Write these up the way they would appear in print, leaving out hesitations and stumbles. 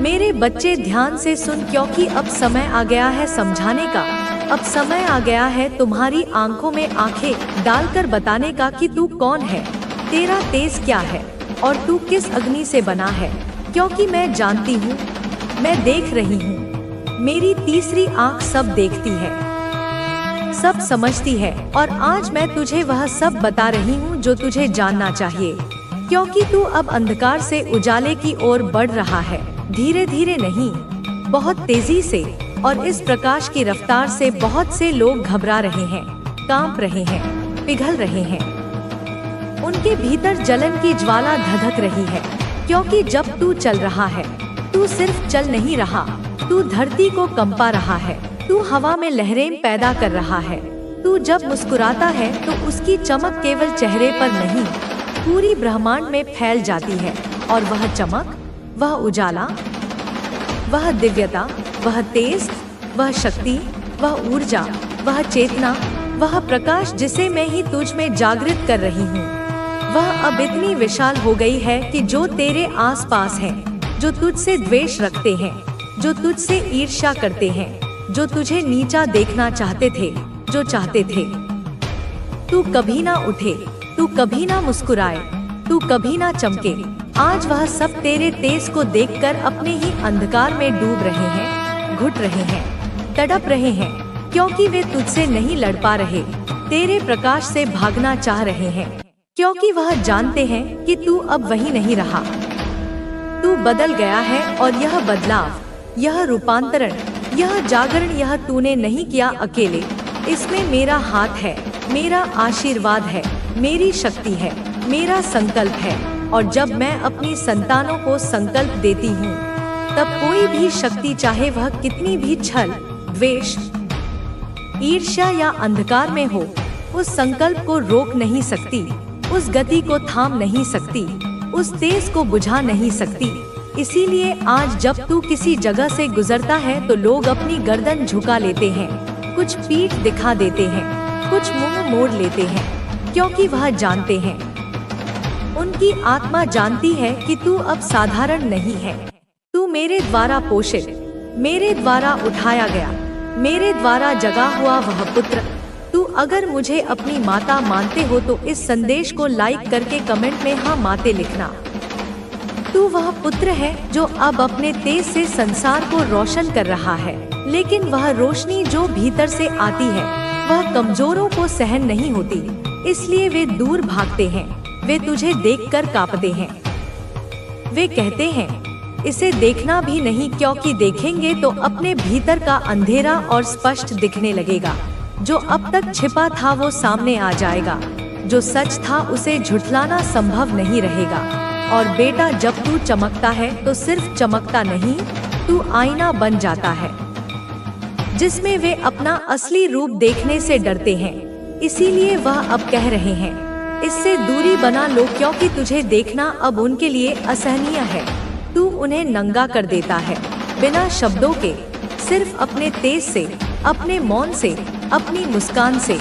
मेरे बच्चे ध्यान से सुन, क्योंकि अब समय आ गया है समझाने का। अब समय आ गया है तुम्हारी आंखों में आंखें डालकर बताने का कि तू कौन है, तेरा तेज क्या है और तू किस अग्नि से बना है। क्योंकि मैं जानती हूँ, मैं देख रही हूँ, मेरी तीसरी आंख सब देखती है, सब समझती है। और आज मैं तुझे वह सब बता रही हूँ जो तुझे जानना चाहिए। क्योंकि तू अब अंधकार से उजाले की ओर बढ़ रहा है, धीरे धीरे नहीं, बहुत तेजी से। और इस प्रकाश की रफ्तार से बहुत से लोग घबरा रहे हैं, कांप रहे हैं, पिघल रहे हैं। उनके भीतर जलन की ज्वाला धधक रही है। क्योंकि जब तू चल रहा है, तू सिर्फ चल नहीं रहा, तू धरती को कंपा रहा है, तू हवा में लहरें पैदा कर रहा है। तू जब मुस्कुराता है तो उसकी चमक केवल चेहरे पर नहीं, पूरी ब्रह्मांड में फैल जाती है। और वह चमक, वह उजाला, वह दिव्यता, वह तेज, वह शक्ति, वह ऊर्जा, वह चेतना, वह प्रकाश जिसे मैं ही तुझ में जागृत कर रही हूँ, वह अब इतनी विशाल हो गई है कि जो तेरे आसपास हैं, जो तुझसे द्वेष रखते हैं, जो तुझसे ईर्ष्या करते हैं, जो तुझे नीचा देखना चाहते थे, जो चाहते थे तू कभी ना उठे, तू कभी ना मुस्कुराए, तू कभी ना चमके, आज वह सब तेरे तेज को देखकर अपने ही अंधकार में डूब रहे हैं, घुट रहे हैं, तड़प रहे हैं। क्योंकि वे तुझसे नहीं लड़ पा रहे, तेरे प्रकाश से भागना चाह रहे हैं। क्योंकि वह जानते हैं कि तू अब वही नहीं रहा, तू बदल गया है। और यह बदलाव, यह रूपांतरण, यह जागरण, यह तूने नहीं किया अकेले। इसमें मेरा हाथ है, मेरा आशीर्वाद है, मेरी शक्ति है, मेरा संकल्प है। और जब मैं अपनी संतानों को संकल्प देती हूँ, तब कोई भी शक्ति, चाहे वह कितनी भी छल, द्वेष, ईर्ष्या या अंधकार में हो, उस संकल्प को रोक नहीं सकती, उस गति को थाम नहीं सकती, उस तेज को बुझा नहीं सकती। इसीलिए आज जब तू किसी जगह से गुजरता है तो लोग अपनी गर्दन झुका लेते हैं, कुछ पीठ दिखा देते हैं, कुछ मुंह मोड़ लेते हैं। क्योंकि वह जानते हैं, उनकी आत्मा जानती है कि तू अब साधारण नहीं है। तू मेरे द्वारा पोषित, मेरे द्वारा उठाया गया, मेरे द्वारा जगा हुआ वह पुत्र। तू अगर मुझे अपनी माता मानते हो तो इस संदेश को लाइक करके कमेंट में हाँ माते लिखना। तू वह पुत्र है जो अब अपने तेज से संसार को रोशन कर रहा है। लेकिन वह रोशनी जो भीतर से आती है, वह कमजोरों को सहन नहीं होती, इसलिए वे दूर भागते हैं, वे तुझे देखकर कांपते हैं। वे कहते हैं इसे देखना भी नहीं, क्योंकि देखेंगे तो अपने भीतर का अंधेरा और स्पष्ट दिखने लगेगा। जो अब तक छिपा था वो सामने आ जाएगा, जो सच था उसे झुठलाना संभव नहीं रहेगा। और बेटा, जब तू चमकता है तो सिर्फ चमकता नहीं, तू आईना बन जाता है जिसमें वे अपना असली रूप देखने से डरते हैं। इसीलिए वह अब कह रहे हैं इससे दूरी बना लो, क्योंकि तुझे देखना अब उनके लिए असहनीय है। तू उन्हें नंगा कर देता है बिना शब्दों के, सिर्फ अपने तेज से, अपने मौन से, अपनी मुस्कान से।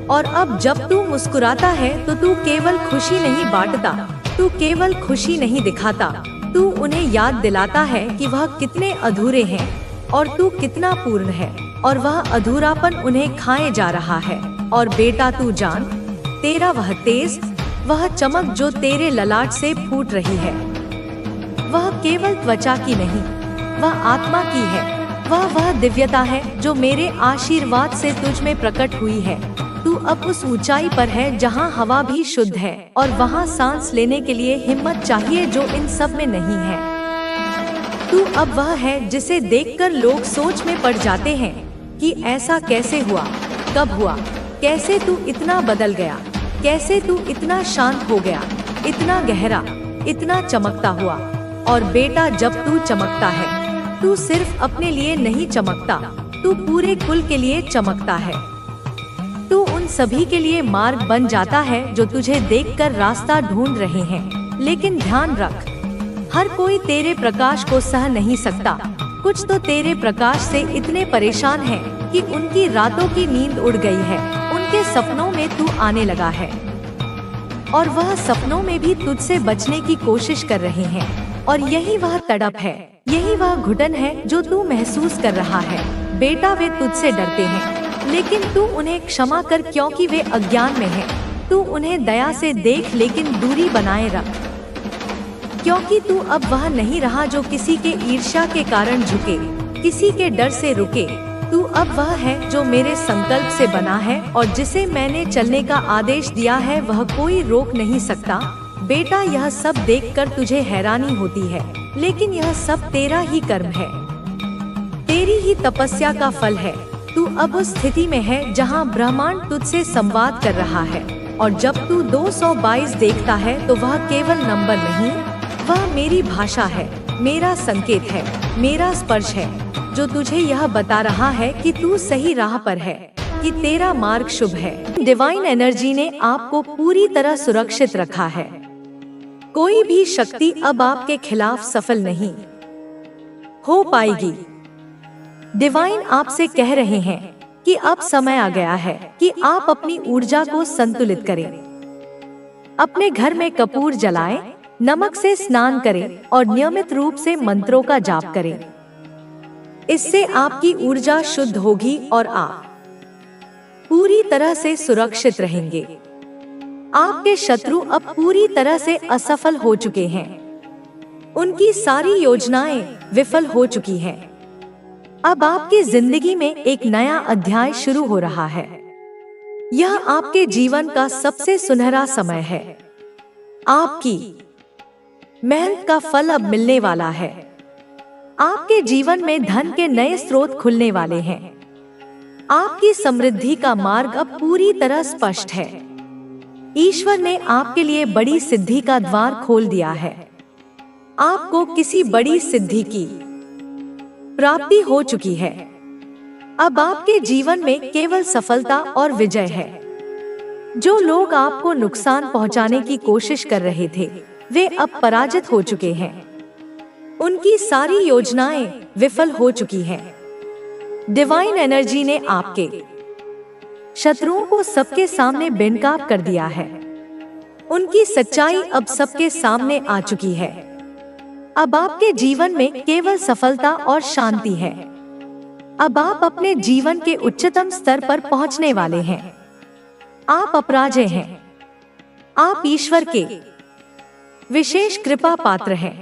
और अब जब तू मुस्कुराता है तो तू केवल खुशी नहीं बांटता, तू केवल खुशी नहीं दिखाता, तू उन्हें याद दिलाता है कि वह कितने अधूरे हैं और तू कितना पूर्ण है। और वह अधूरापन उन्हें खाए जा रहा है। और बेटा, तू जान, तेरा वह तेज, वह चमक जो तेरे ललाट से फूट रही है, वह केवल त्वचा की नहीं, वह आत्मा की है। वह दिव्यता है जो मेरे आशीर्वाद से तुझ में प्रकट हुई है। तू अब उस ऊंचाई पर है जहां हवा भी शुद्ध है, और वहां सांस लेने के लिए हिम्मत चाहिए जो इन सब में नहीं है। तू अब वह है जिसे देखकर लोग सोच में पड़ जाते हैं कि ऐसा कैसे हुआ, कब हुआ, कैसे तू इतना बदल गया, कैसे तू इतना शांत हो गया, इतना गहरा, इतना चमकता हुआ। और बेटा, जब तू चमकता है, तू सिर्फ अपने लिए नहीं चमकता, तू पूरे कुल के लिए चमकता है। तू उन सभी के लिए मार्ग बन जाता है जो तुझे देखकर रास्ता ढूंढ रहे हैं। लेकिन ध्यान रख, हर कोई तेरे प्रकाश को सह नहीं सकता। कुछ तो तेरे प्रकाश से इतने परेशान हैं कि उनकी रातों की नींद उड़ गई है। उनके सपनों में तू आने लगा है और वह सपनों में भी तुझसे बचने की कोशिश कर रहे हैं। और यही वह तड़प है, यही वह घुटन है जो तू महसूस कर रहा है। बेटा, वे तुझसे डरते हैं, लेकिन तू उन्हें क्षमा कर क्योंकि वे अज्ञान में हैं। तू उन्हें दया से देख, लेकिन दूरी बनाए रख, क्योंकि तू अब वह नहीं रहा जो किसी के ईर्ष्या के कारण झुके, किसी के डर से रुके। तू अब वह है जो मेरे संकल्प से बना है, और जिसे मैंने चलने का आदेश दिया है वह कोई रोक नहीं सकता। बेटा, यह सब देखकर तुझे हैरानी होती है, लेकिन यह सब तेरा ही कर्म है, तेरी ही तपस्या का फल है। तू अब उस स्थिति में है जहाँ ब्रह्मांड तुझसे संवाद कर रहा है, और जब तू 222 देखता है तो वह केवल नंबर नहीं, वह मेरी भाषा है, मेरा संकेत है, मेरा स्पर्श है, जो तुझे यह बता रहा है कि तू सही राह पर है, कि तेरा मार्ग शुभ है। डिवाइन एनर्जी ने आपको पूरी तरह सुरक्षित रखा है। कोई भी शक्ति अब आपके खिलाफ सफल नहीं हो पाएगी। डिवाइन आपसे कह रहे हैं कि अब समय आ गया है कि आप अपनी ऊर्जा को संतुलित करें। अपने घर में कपूर जलाएं, नमक से स्नान करें और नियमित रूप से मंत्रों का जाप करें। इससे आपकी ऊर्जा शुद्ध होगी और आप पूरी तरह से सुरक्षित रहेंगे। आपके शत्रु अब पूरी तरह से असफल हो चुके हैं, उनकी सारी योजनाएं विफल हो चुकी हैं। अब आपकी जिंदगी में एक नया अध्याय शुरू हो रहा है। यह आपके जीवन का सबसे सुनहरा समय है। आपकी मेहनत का फल अब मिलने वाला है। आपके जीवन में धन के नए स्रोत खुलने वाले हैं। आपकी समृद्धि का मार्ग अब पूरी तरह स्पष्ट है। ईश्वर ने आपके लिए बड़ी सिद्धि का द्वार खोल दिया है। आपको किसी बड़ी सिद्धि की प्राप्ति हो चुकी है। अब आपके जीवन में केवल सफलता और विजय है। जो लोग आपको नुकसान पहुंचाने की कोशिश कर रहे थे, वे अब पराजित हो चुके हैं। उनकी सारी योजनाएं विफल हो चुकी हैं। डिवाइन एनर्जी ने आपके शत्रुओं को सबके सामने बेनकाब कर दिया है। उनकी सच्चाई अब सबके सामने आ चुकी है। अब आपके जीवन में केवल सफलता और शांति है। अब आप अपने जीवन के उच्चतम स्तर पर पहुंचने वाले हैं। आप अपराजय हैं। आप ईश्वर के विशेष कृपा पात्र हैं।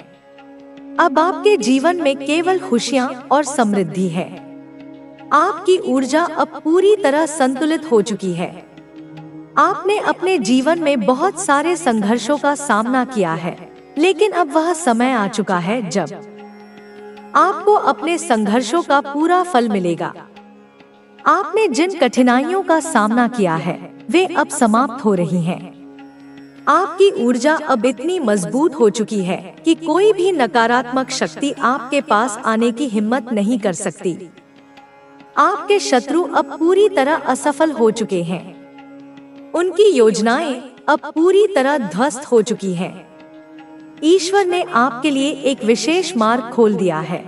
अब आपके जीवन में केवल खुशियां और समृद्धि है। आपकी ऊर्जा अब पूरी तरह संतुलित हो चुकी है। आपने अपने जीवन में बहुत सारे संघर्षों का सामना किया है, लेकिन अब वह समय आ चुका है जब आपको अपने संघर्षों का पूरा फल मिलेगा। आपने जिन कठिनाइयों का सामना किया है, वे अब समाप्त हो रही हैं। आपकी ऊर्जा अब इतनी मजबूत हो चुकी है कि कोई भी नकारात्मक शक्ति आपके पास आने की हिम्मत नहीं कर सकती। आपके शत्रु अब पूरी तरह असफल हो चुके हैं। उनकी योजनाएं अब पूरी तरह ध्वस्त हो चुकी हैं। ईश्वर ने आपके लिए एक विशेष मार्ग खोल दिया है।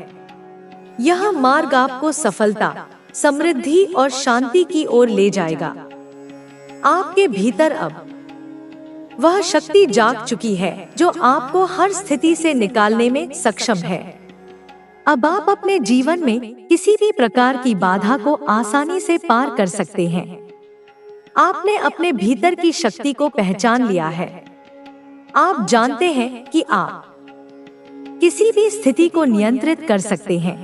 यह मार्ग आपको सफलता, समृद्धि और शांति की ओर ले जाएगा। आपके भीतर अब वह शक्ति जाग चुकी है जो आपको हर स्थिति से निकालने में सक्षम है। अब आप अपने जीवन में किसी भी प्रकार की बाधा को आसानी से पार कर सकते हैं। आपने अपने भीतर की शक्ति को पहचान लिया है। आप जानते हैं कि आप किसी भी स्थिति को नियंत्रित कर सकते हैं।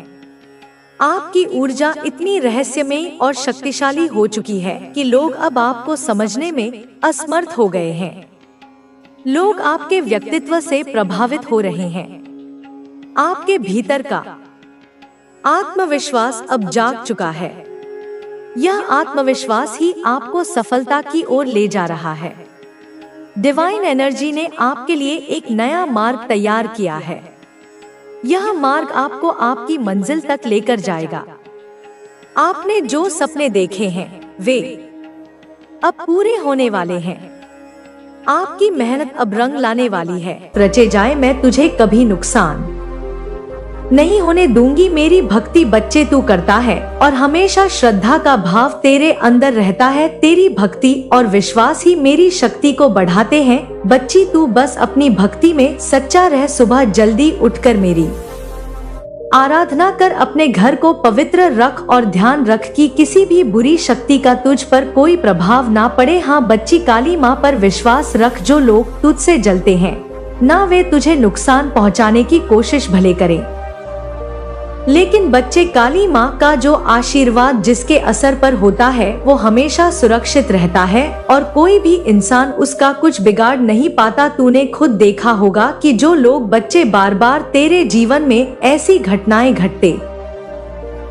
आपकी ऊर्जा इतनी रहस्यमयी और शक्तिशाली हो चुकी है कि लोग अब आपको समझने में असमर्थ हो गए हैं। लोग आपके व्यक्तित्व से प्रभावित हो रहे हैं। आपके भीतर का आत्मविश्वास अब जाग चुका है। यह आत्मविश्वास ही आपको सफलता की ओर ले जा रहा है। डिवाइन एनर्जी ने आपके लिए एक नया मार्ग तैयार किया है। यह मार्ग आपको आपकी मंजिल तक लेकर जाएगा। आपने जो सपने देखे हैं, वे अब पूरे होने वाले हैं। आपकी मेहनत अब रंग लाने वाली है। रचे जाए मैं तुझे कभी नुकसान नहीं होने दूंगी मेरी भक्ति बच्चे तू करता है, और हमेशा श्रद्धा का भाव तेरे अंदर रहता है। तेरी भक्ति और विश्वास ही मेरी शक्ति को बढ़ाते हैं। बच्ची तू बस अपनी भक्ति में सच्चा रह, सुबह जल्दी उठकर मेरी आराधना कर, अपने घर को पवित्र रख और ध्यान रख कि किसी भी बुरी शक्ति का तुझ पर कोई प्रभाव ना पड़े। हाँ बच्ची, काली माँ पर विश्वास रख। जो लोग तुझसे जलते हैं ना, वे तुझे नुकसान पहुँचाने की कोशिश भले करें, लेकिन बच्चे काली माँ का जो आशीर्वाद जिसके असर पर होता है वो हमेशा सुरक्षित रहता है और कोई भी इंसान उसका कुछ बिगाड़ नहीं पाता। तूने खुद देखा होगा कि जो लोग बच्चे बार बार तेरे जीवन में ऐसी घटनाएं घटते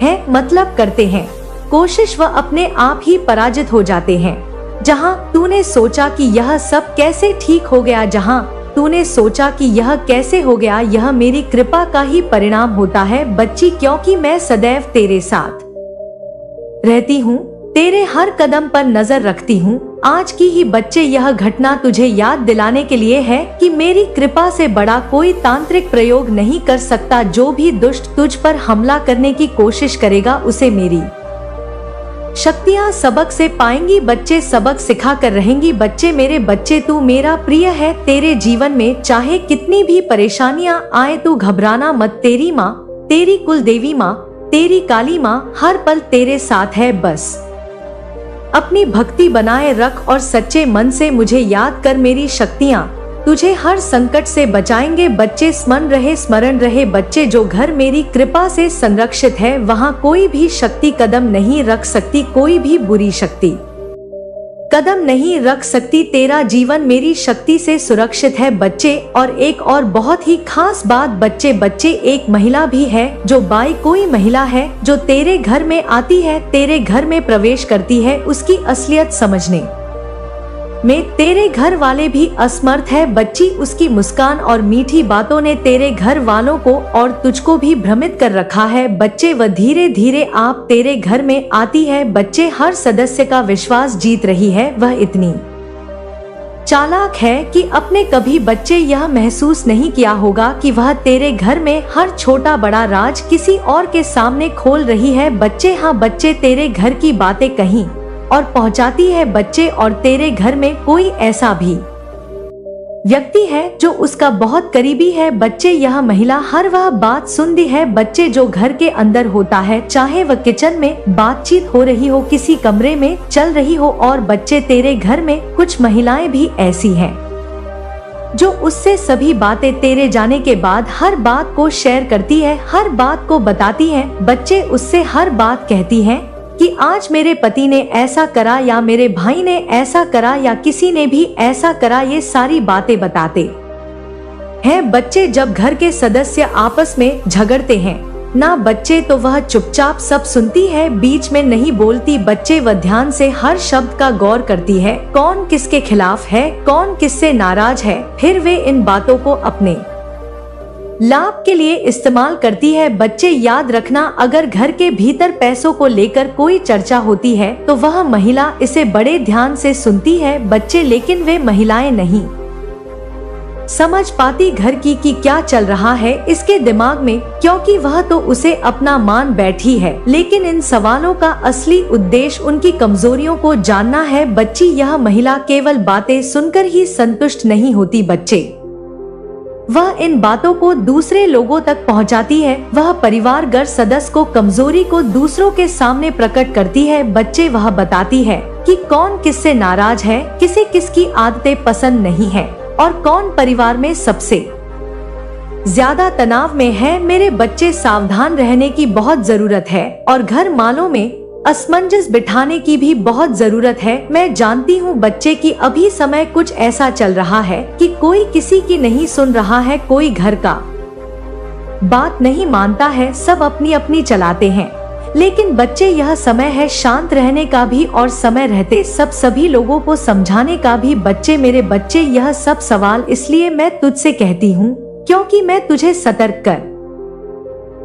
हैं, मतलब करते हैं कोशिश, वह अपने आप ही पराजित हो जाते हैं। जहाँ तूने सोचा कि यह सब कैसे ठीक हो गया, जहाँ तूने सोचा कि यह कैसे हो गया, यह मेरी कृपा का ही परिणाम होता है बच्ची, क्योंकि मैं सदैव तेरे साथ रहती हूँ, तेरे हर कदम पर नजर रखती हूँ। आज की ही बच्चे यह घटना तुझे याद दिलाने के लिए है कि मेरी कृपा से बड़ा कोई तांत्रिक प्रयोग नहीं कर सकता। जो भी दुष्ट तुझ पर हमला करने की कोशिश करेगा उसे मेरी शक्तियाँ सबक से पाएंगी। बच्चे सबक सिखा कर रहेंगी। बच्चे मेरे बच्चे, तू मेरा प्रिय है। तेरे जीवन में चाहे कितनी भी परेशानियाँ आए तू घबराना मत। तेरी माँ, तेरी कुल देवी माँ, तेरी काली माँ हर पल तेरे साथ है। बस अपनी भक्ति बनाए रख और सच्चे मन से मुझे याद कर। मेरी शक्तियाँ तुझे हर संकट से बचाएंगे। बच्चे स्मरण रहे बच्चे, जो घर मेरी कृपा से संरक्षित है वहाँ कोई भी शक्ति कदम नहीं रख सकती, कोई भी बुरी शक्ति कदम नहीं रख सकती। तेरा जीवन मेरी शक्ति से सुरक्षित है बच्चे। और एक और बहुत ही खास बात बच्चे, एक महिला भी है जो बाई, कोई महिला है जो तेरे घर में आती है, तेरे घर में प्रवेश करती है। उसकी असलियत समझने में तेरे घर वाले भी असमर्थ है बच्ची। उसकी मुस्कान और मीठी बातों ने तेरे घर वालों को और तुझको भी भ्रमित कर रखा है बच्चे। वह धीरे धीरे आप तेरे घर में आती है बच्चे, हर सदस्य का विश्वास जीत रही है। वह इतनी चालाक है कि अपने कभी बच्चे यह महसूस नहीं किया होगा कि वह तेरे घर में हर छोटा बड़ा राज किसी और के सामने खोल रही है बच्चे। हाँ बच्चे, तेरे घर की बातें कहीं और पहुंचाती है बच्चे, और तेरे घर में कोई ऐसा भी व्यक्ति है जो उसका बहुत करीबी है बच्चे। यह महिला हर वह बात सुनती है बच्चे जो घर के अंदर होता है, चाहे वह किचन में बातचीत हो रही हो, किसी कमरे में चल रही हो। और बच्चे, तेरे घर में कुछ महिलाएं भी ऐसी हैं जो उससे सभी बातें तेरे जाने के बाद हर बात को शेयर करती है, हर बात को बताती है बच्चे। उससे हर बात कहती है कि आज मेरे पति ने ऐसा करा, या मेरे भाई ने ऐसा करा, या किसी ने भी ऐसा करा। ये सारी बातें बताते हैं बच्चे। जब घर के सदस्य आपस में झगड़ते हैं ना बच्चे, तो वह चुपचाप सब सुनती है, बीच में नहीं बोलती बच्चे। वह ध्यान से हर शब्द का गौर करती है, कौन किसके खिलाफ है, कौन किससे नाराज है, फिर वे इन बातों को अपने लाभ के लिए इस्तेमाल करती है बच्चे। याद रखना, अगर घर के भीतर पैसों को लेकर कोई चर्चा होती है तो वह महिला इसे बड़े ध्यान से सुनती है बच्चे, लेकिन वे महिलाएं नहीं समझ पाती घर की कि क्या चल रहा है इसके दिमाग में, क्योंकि वह तो उसे अपना मान बैठी है। लेकिन इन सवालों का असली उद्देश्य उनकी कमजोरियों को जानना है बच्ची। यह महिला केवल बातें सुनकर ही संतुष्ट नहीं होती बच्चे, वह इन बातों को दूसरे लोगों तक पहुंचाती है। वह परिवारगत सदस्य को कमजोरी को दूसरों के सामने प्रकट करती है बच्चे। वह बताती है कि कौन किससे नाराज है, किसे किसकी आदतें पसंद नहीं है, और कौन परिवार में सबसे ज्यादा तनाव में है। मेरे बच्चे, सावधान रहने की बहुत जरूरत है और घर मालों में असमंजस बिठाने की भी बहुत जरूरत है। मैं जानती हूँ बच्चे की अभी समय कुछ ऐसा चल रहा है कि कोई किसी की नहीं सुन रहा है, कोई घर का बात नहीं मानता है, सब अपनी अपनी चलाते हैं। लेकिन बच्चे, यह समय है शांत रहने का भी, और समय रहते सभी लोगों को समझाने का भी बच्चे। मेरे बच्चे, यह सब सवाल इसलिए मैं तुझसे कहती हूँ क्योंकि मैं तुझे सतर्क कर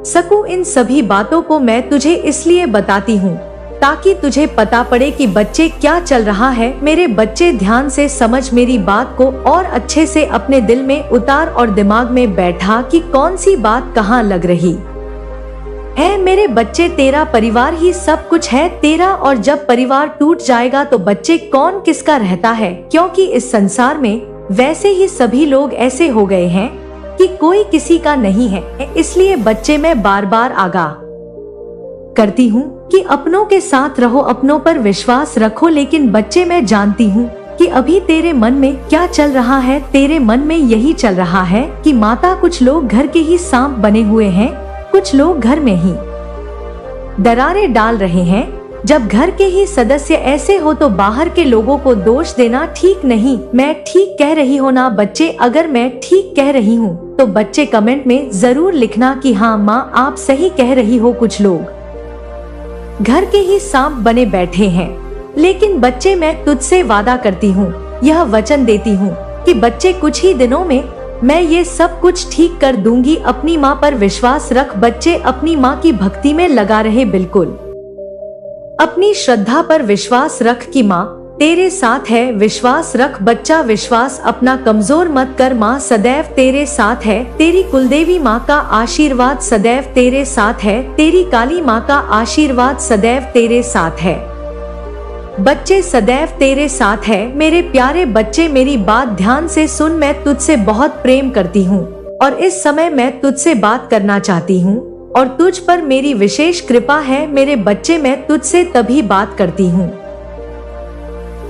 सकूं। इन सभी बातों को मैं तुझे इसलिए बताती हूँ ताकि तुझे पता पड़े कि बच्चे क्या चल रहा है। मेरे बच्चे ध्यान से समझ मेरी बात को और अच्छे से अपने दिल में उतार और दिमाग में बैठा कि कौन सी बात कहाँ लग रही है। मेरे बच्चे, तेरा परिवार ही सब कुछ है तेरा, और जब परिवार टूट जाएगा तो बच्चे कौन किसका रहता है, क्योंकि इस संसार में वैसे ही सभी लोग ऐसे हो गए हैं कि कोई किसी का नहीं है। इसलिए बच्चे, मैं बार बार आगाह करती हूँ कि अपनों के साथ रहो, अपनों पर विश्वास रखो। लेकिन बच्चे, मैं जानती हूँ कि अभी तेरे मन में क्या चल रहा है। तेरे मन में यही चल रहा है कि माता, कुछ लोग घर के ही सांप बने हुए हैं, कुछ लोग घर में ही दरारें डाल रहे हैं। जब घर के ही सदस्य ऐसे हो तो बाहर के लोगों को दोष देना ठीक नहीं। मैं ठीक कह रही हूँ ना बच्चे? अगर मैं ठीक कह रही हूँ तो बच्चे कमेंट में जरूर लिखना कि हाँ माँ, आप सही कह रही हो। कुछ लोग घर के ही सांप बने बैठे हैं। लेकिन बच्चे, मैं तुझसे वादा करती हूँ, यह वचन देती हूँ कि बच्चे, कुछ ही दिनों में मैं ये सब कुछ ठीक कर दूंगी। अपनी माँ पर विश्वास रख बच्चे, अपनी माँ की भक्ति में लगा रहे। बिल्कुल अपनी श्रद्धा पर विश्वास रख कि माँ तेरे साथ है। विश्वास रख बच्चा, विश्वास अपना कमजोर मत कर। माँ सदैव तेरे साथ है। तेरी कुलदेवी माँ का आशीर्वाद सदैव तेरे साथ है। तेरी काली माँ का आशीर्वाद सदैव तेरे साथ है। बच्चे, सदैव तेरे साथ है। मेरे प्यारे बच्चे, मेरी बात ध्यान से सुन। मैं तुझसे बहुत प्रेम करती हूँ और इस समय मैं तुझसे बात करना चाहती हूँ और तुझ पर मेरी विशेष कृपा है। मेरे बच्चे, मैं तुझसे तभी बात करती हूँ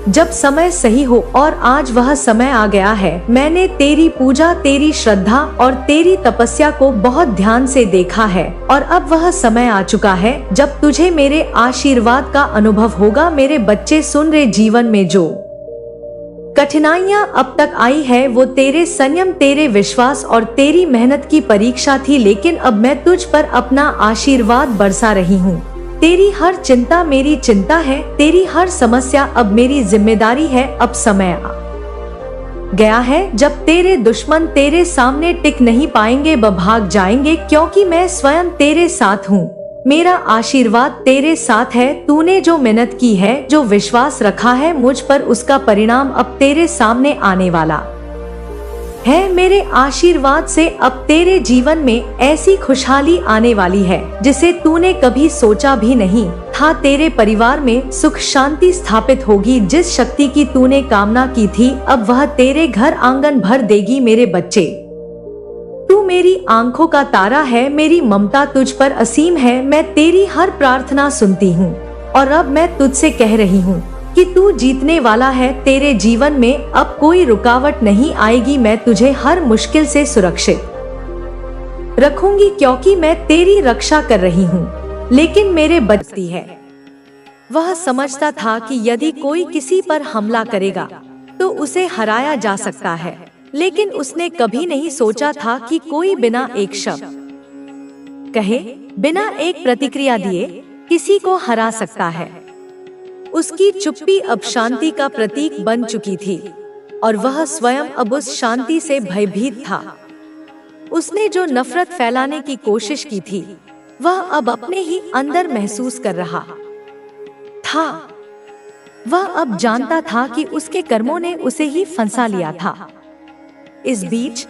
जब समय सही हो, और आज वह समय आ गया है। मैंने तेरी पूजा, तेरी श्रद्धा और तेरी तपस्या को बहुत ध्यान से देखा है और अब वह समय आ चुका है जब तुझे मेरे आशीर्वाद का अनुभव होगा। मेरे बच्चे सुन रहे, जीवन में जो कठिनाइयां अब तक आई है वो तेरे संयम, तेरे विश्वास और तेरी मेहनत की परीक्षा थी। लेकिन अब मैं तुझ पर अपना आशीर्वाद बरसा रही हूँ। तेरी हर चिंता मेरी चिंता है, तेरी हर समस्या अब मेरी जिम्मेदारी है। अब समय आ गया है जब तेरे दुश्मन तेरे सामने टिक नहीं पाएंगे, व भाग जाएंगे, क्योंकि मैं स्वयं तेरे साथ हूँ। मेरा आशीर्वाद तेरे साथ है। तूने जो मेहनत की है, जो विश्वास रखा है मुझ पर, उसका परिणाम अब तेरे सामने आने वाला है। मेरे आशीर्वाद से अब तेरे जीवन में ऐसी खुशहाली आने वाली है जिसे तूने कभी सोचा भी नहीं था। तेरे परिवार में सुख शांति स्थापित होगी। जिस शक्ति की तूने कामना की थी अब वह तेरे घर आंगन भर देगी। मेरे बच्चे, तू मेरी आंखों का तारा है। मेरी ममता तुझ पर असीम है। मैं तेरी हर प्रार्थना सुनती हूँ और अब मैं तुझसे कह रही हूँ कि तू जीतने वाला है। तेरे जीवन में अब कोई रुकावट नहीं आएगी। मैं तुझे हर मुश्किल से सुरक्षित रखूंगी क्योंकि मैं तेरी रक्षा कर रही हूँ। लेकिन मेरे बच्ची है, वह समझता था कि यदि कोई किसी पर हमला करेगा तो उसे हराया जा सकता है। लेकिन उसने कभी नहीं सोचा था कि कोई बिना एक शब्द कहे, बिना एक प्रतिक्रिया दिए किसी को हरा सकता है। उसकी चुप्पी अब शांति का प्रतीक बन चुकी थी और वह स्वयं अब उस शांति से भयभीत था। उसने जो नफरत फैलाने की कोशिश की थी वह अब अपने ही अंदर महसूस कर रहा था। वह अब जानता था कि उसके कर्मों ने उसे ही फंसा लिया था। इस बीच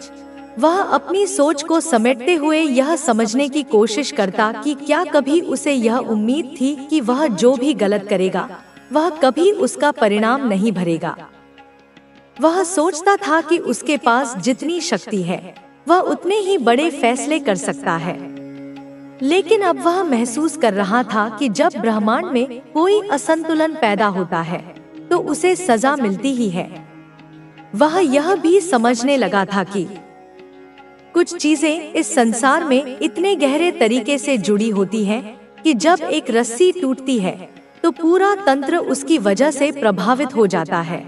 वह अपनी सोच को समेटते हुए यह समझने की कोशिश करता कि क्या कभी उसे यह उम्मीद थी कि वह जो भी गलत करेगा वह कभी उसका परिणाम नहीं भरेगा। वह सोचता था कि उसके पास जितनी शक्ति है वह उतने ही बड़े फैसले कर सकता है। लेकिन अब वह महसूस कर रहा था कि जब ब्रह्मांड में कोई असंतुलन पैदा होता है तो उसे सजा मिलती ही है। वह यह भी समझने लगा था कि कुछ चीजें इस संसार में इतने गहरे तरीके से जुड़ी होती हैं कि जब एक रस्सी टूटती है तो पूरा तंत्र उसकी वजह से प्रभावित हो जाता है।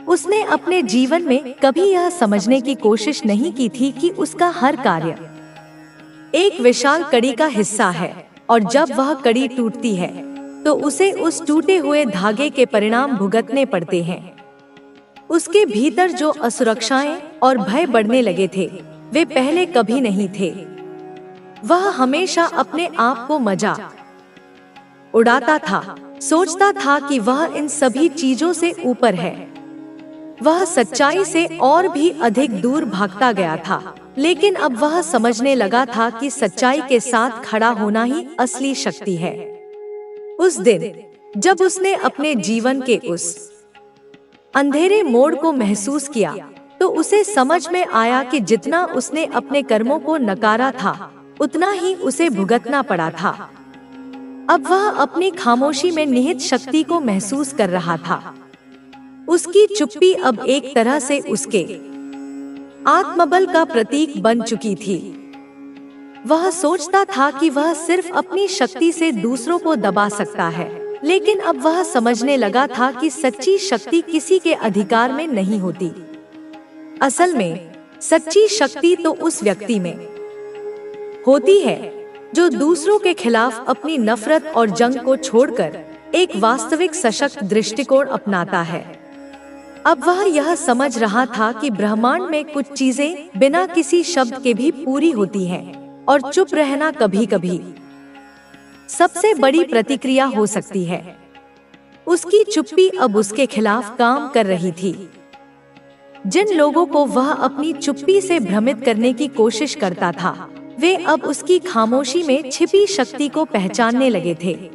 उसने अपने जीवन में कभी यह समझने की कोशिश नहीं की थी कि उसका हर कार्य एक विशाल कड़ी का हिस्सा है और जब वह कड़ी टूटती है तो उसे उस टूटे हुए धागे के परिणाम भुगतने पड़ते हैं। उसके भीतर जो असुरक्षाएं और भय बढ़ने लगे थे वे पहले कभी नहीं थे। वह हमेशा अपने आप को मजाक उड़ाता था, सोचता था कि वह इन सभी चीजों से ऊपर है। वह सच्चाई से और भी अधिक दूर भागता गया था, लेकिन अब वह समझने लगा था कि सच्चाई के साथ खड़ा होना ही असली शक्ति है। उस दिन जब उसने अपने जीवन के उस अंधेरे मोड़ को महसूस किया, तो उसे समझ में आया कि जितना उसने अपने कर्मों को नकारा था, उतना ही उसे भुगतना पड़ा था। अब वह अपनी खामोशी में निहित शक्ति को महसूस कर रहा था। उसकी चुप्पी अब एक तरह से उसके आत्मबल का प्रतीक बन चुकी थी। वह सोचता था कि वह सिर्फ अपनी शक्ति से दूसरों को दबा सकता है, लेकिन अब वह समझने लगा था कि सच्ची शक्ति किसी के अधिकार में नहीं होती। असल में सच्ची शक्ति तो उस व्यक्ति में होती है जो दूसरों के खिलाफ अपनी नफरत और जंग को छोड़कर एक वास्तविक सशक्त दृष्टिकोण अपनाता है। अब वह यह समझ रहा था कि ब्रह्मांड में कुछ चीजें बिना किसी शब्द के भी पूरी होती हैं, और चुप रहना कभी-कभी सबसे बड़ी प्रतिक्रिया हो सकती है। उसकी चुप्पी अब उसके खिलाफ काम कर रही थी। जिन लोगों को वह अपनी चुप्पी से भ्रमित करने की कोशिश करता था, वे अब उसकी खामोशी में छिपी शक्ति को पहचानने लगे थे।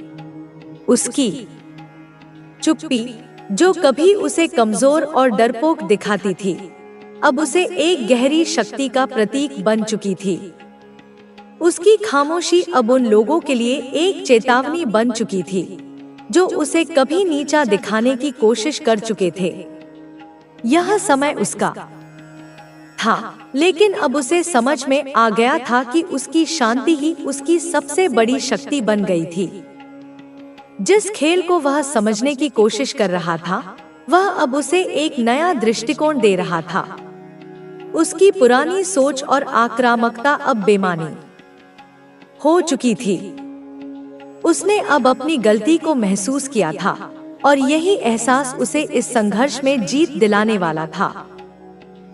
उसकी चुप्पी, जो कभी उसे कमजोर और डरपोक दिखाती थी, अब उसे एक गहरी शक्ति का प्रतीक बन चुकी थी। उसकी खामोशी अब उन लोगों के लिए एक चेतावनी बन चुकी थी जो उसे कभी नीचा दिखाने की कोशिश कर चुके थे। यह समय उसका था, लेकिन अब उसे समझ में आ गया था कि उसकी शांति ही उसकी सबसे बड़ी शक्ति बन गई थी। जिस खेल को वह समझने की कोशिश कर रहा था, वह अब उसे एक नया दृष्टिकोण दे रहा था। उसकी पुरानी सोच और आक्रामकता अब बेमानी हो चुकी थी। उसने अब अपनी गलती को महसूस किया था, और यही एहसास उसे इस संघर्ष में जीत दिलाने वाला था।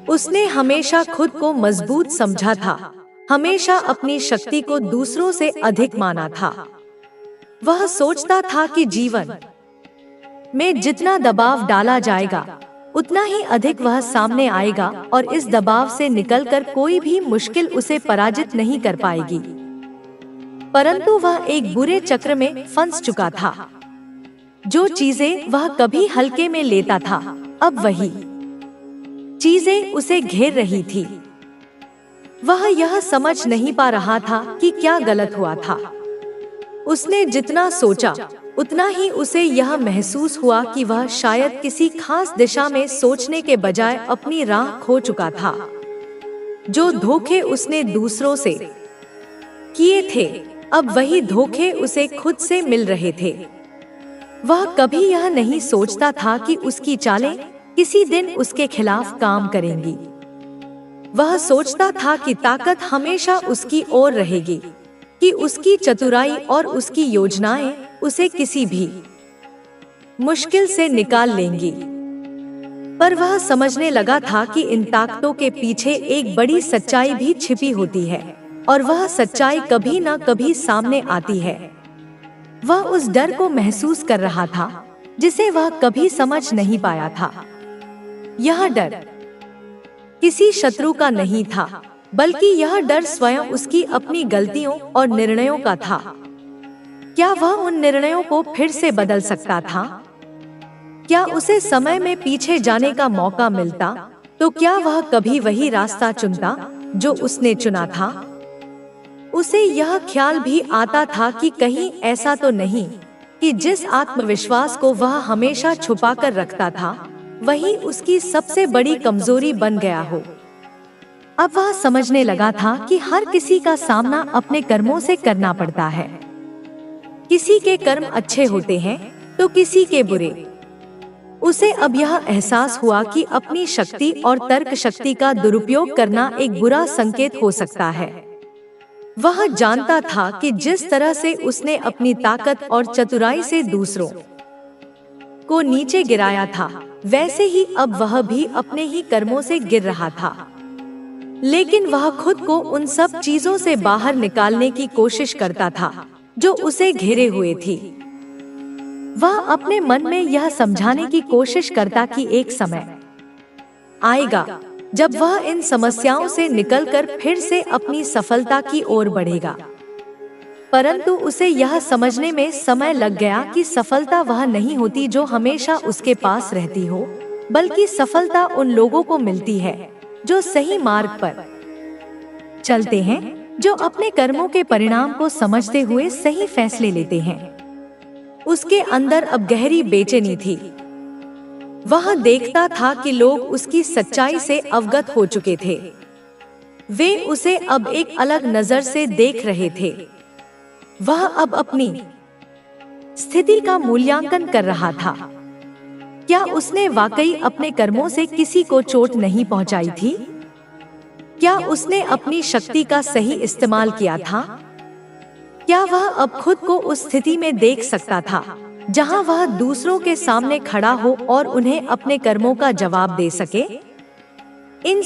उसने हमेशा खुद को मजबूत समझा था, हमेशा अपनी शक्ति को दूसरों से अधिक माना था। वह सोचता था कि जीवन में जितना दबाव डाला जाएगा, उतना ही अधिक वह सामने आएगा, और इस दबाव से निकलकर कोई भी मुश्किल उसे पराजित नहीं कर पाएगी। परंतु वह एक बुरे चक्र में फंस चुका था। जो चीजें वह कभी हल्के में लेता था, अब वही चीजें उसे घेर रही थी। वह यह समझ नहीं पा रहा था कि क्या गलत हुआ था। उसने जितना सोचा, उतना ही उसे यह महसूस हुआ कि वह शायद किसी खास दिशा में सोचने के बजाय अपनी राह खो चुका था। जो धोखे उसने दूसरों से किए थे, अब वही धोखे उसे खुद से मिल रहे थे। वह कभी यह नहीं सोचता था कि उसकी चालें किसी दिन उसके खिलाफ काम करेंगी। वह सोचता था कि ताकत हमेशा उसकी ओर रहेगी, कि उसकी चतुराई और उसकी योजनाएं उसे किसी भी मुश्किल से निकाल लेंगी। पर वह समझने लगा था कि इन ताकतों के पीछे एक बड़ी सच्चाई भी छिपी होती है, और वह सच्चाई कभी न कभी सामने आती है। वह उस डर को महसूस कर रहा था जिसे वह कभी समझ नहीं पाया था। यह डर किसी शत्रु का नहीं था, बल्कि यह डर स्वयं उसकी अपनी गलतियों और निर्णयों का था। क्या वह उन निर्णयों को फिर से बदल सकता था? क्या उसे समय में पीछे जाने का मौका मिलता, तो क्या वह कभी वही रास्ता चुनता जो उसने चुना था? उसे यह ख्याल भी आता था कि कहीं ऐसा तो नहीं कि जिस आत्मविश्वास को वह हमेशा छुपा कर रखता था, वही उसकी सबसे बड़ी कमजोरी बन गया हो। अब वह समझने लगा था कि हर किसी का सामना अपने कर्मों से करना पड़ता है। किसी के कर्म अच्छे होते हैं तो किसी के बुरे। उसे अब यह एहसास हुआ कि अपनी शक्ति और तर्क शक्ति का दुरुपयोग करना एक बुरा संकेत हो सकता है। वह जानता था कि जिस तरह से उसने अपनी ताकत और चतुराई से दूसरों को नीचे गिराया था, वैसे ही अब वह भी अपने ही कर्मों से गिर रहा था। लेकिन वह खुद को उन सब चीजों से बाहर निकालने की कोशिश करता था जो उसे घेरे हुए थी। वह अपने मन में यह समझाने की कोशिश करता कि एक समय आएगा जब वह इन समस्याओं से निकलकर फिर से अपनी सफलता की ओर बढ़ेगा। परंतु उसे यह समझने में समय लग गया कि सफलता वह नहीं होती जो हमेशा उसके पास रहती हो, बल्कि सफलता उन लोगों को मिलती है जो सही मार्ग पर चलते हैं, जो अपने कर्मों के परिणाम को समझते हुए सही फैसले लेते हैं। उसके अंदर अब गहरी बेचैनी थी। वह देखता था कि लोग उसकी सच्चाई से अवगत हो चुके थे। वे उसे अब एक अलग नजर से देख रहे थे। वह अब अपनी स्थिति का मूल्यांकन कर रहा था। क्या उसने वाकई अपने कर्मों से किसी को चोट नहीं पहुंचाई थी? क्या उसने अपनी शक्ति का सही इस्तेमाल किया था? क्या वह अब खुद को उस स्थिति में देख सकता था जहां वह दूसरों के सामने खड़ा हो और उन्हें अपने कर्मों का जवाब दे सके? इन